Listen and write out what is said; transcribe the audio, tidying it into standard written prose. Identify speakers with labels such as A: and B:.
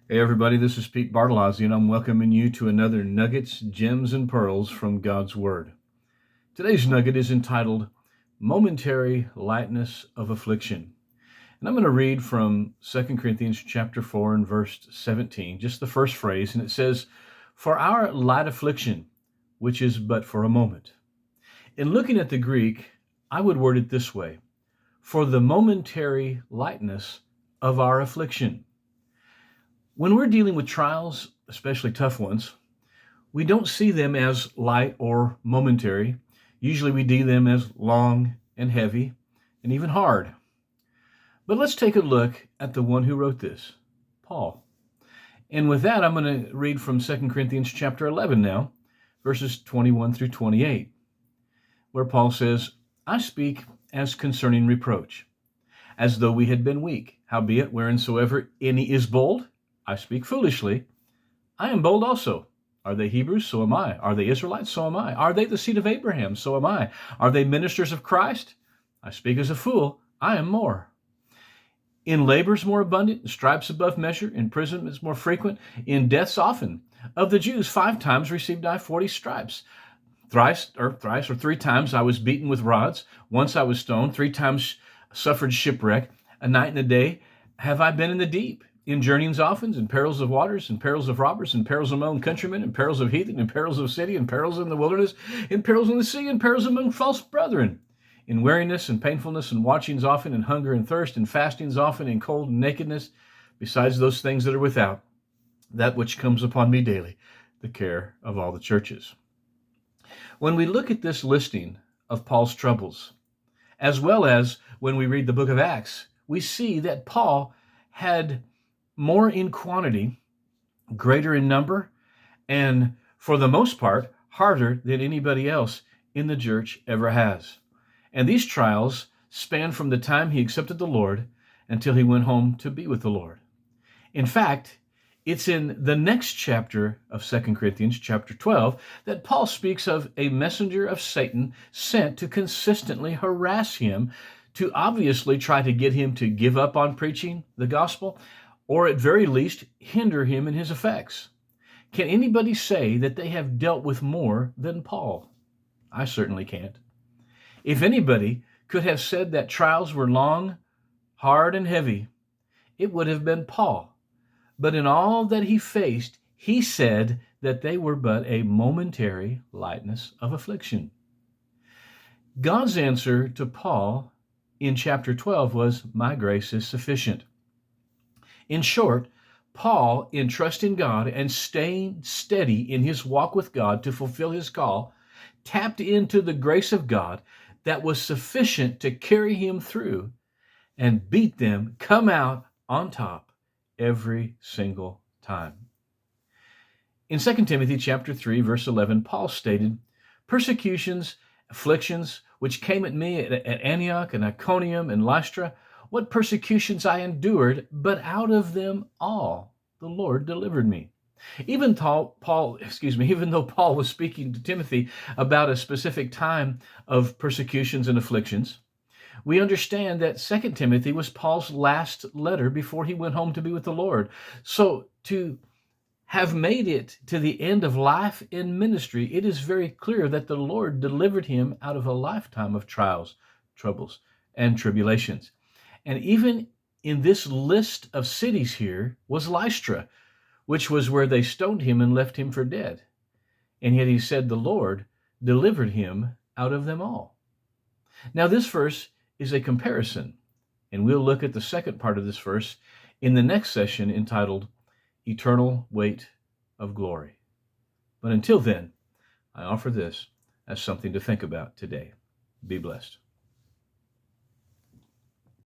A: Hey everybody, this is Pete Bartolozzi, and I'm welcoming you to another Nuggets, Gems, and Pearls from God's Word. Today's nugget is entitled Momentary Lightness of Affliction. And I'm going to read from 2 Corinthians chapter 4 and verse 17, just the first phrase, and it says, "For our light affliction, which is but for a moment." In looking at the Greek, I would word it this way: for the momentary lightness of our affliction. When we're dealing with trials, especially tough ones, we don't see them as light or momentary. Usually we see them as long and heavy and even hard. But let's take a look at the one who wrote this, Paul. And with that, I'm going to read from 2 Corinthians chapter 11 now, verses 21 through 28, where Paul says, "I speak as concerning reproach, as though we had been weak. Howbeit, whereinsoever any is bold, I speak foolishly. I am bold also. Are they Hebrews? So am I. Are they Israelites? So am I. Are they the seed of Abraham? So am I. Are they ministers of Christ? I speak as a fool. I am more. In labors more abundant, in stripes above measure, in imprisonments more frequent, in deaths often. Of the Jews 5 times received I 40 stripes. Thrice or 3 times I was beaten with rods. Once I was stoned. 3 times suffered shipwreck. A night and a day have I been in the deep. In journeyings often, in perils of waters, in perils of robbers, in perils of my own countrymen, in perils of heathen, in perils of city, in perils in the wilderness, in perils in the sea, in perils among false brethren, in weariness and painfulness, and watchings often, in hunger and thirst, in fastings often, in cold and nakedness, besides those things that are without, that which comes upon me daily, the care of all the churches." When we look at this listing of Paul's troubles, as well as when we read the book of Acts, we see that Paul had more in quantity, greater in number, and for the most part, harder than anybody else in the church ever has. And these trials span from the time he accepted the Lord until he went home to be with the Lord. In fact, it's in the next chapter of 2 Corinthians, chapter 12, that Paul speaks of a messenger of Satan sent to consistently harass him, to obviously try to get him to give up on preaching the gospel, or at very least hinder him in his effects. Can anybody say that they have dealt with more than Paul? I certainly can't. If anybody could have said that trials were long, hard, and heavy, it would have been Paul. But in all that he faced, he said that they were but a momentary lightness of affliction. God's answer to Paul in chapter 12 was, "My grace is sufficient." In short, Paul, in trusting God and staying steady in his walk with God to fulfill his call, tapped into the grace of God that was sufficient to carry him through and beat them, come out on top every single time. In 2 Timothy chapter 3, verse 11, Paul stated, "Persecutions, afflictions, which came at me at Antioch and Iconium and Lystra, what persecutions I endured, but out of them all the Lord delivered me." Even though Paul was speaking to Timothy about a specific time of persecutions and afflictions, we understand that 2 Timothy was Paul's last letter before he went home to be with the Lord. So to have made it to the end of life in ministry, it is very clear that the Lord delivered him out of a lifetime of trials, troubles, and tribulations. And even in this list of cities here was Lystra, which was where they stoned him and left him for dead. And yet he said the Lord delivered him out of them all. Now this verse is a comparison, and we'll look at the second part of this verse in the next session entitled Eternal Weight of Glory. But until then, I offer this as something to think about today. Be blessed.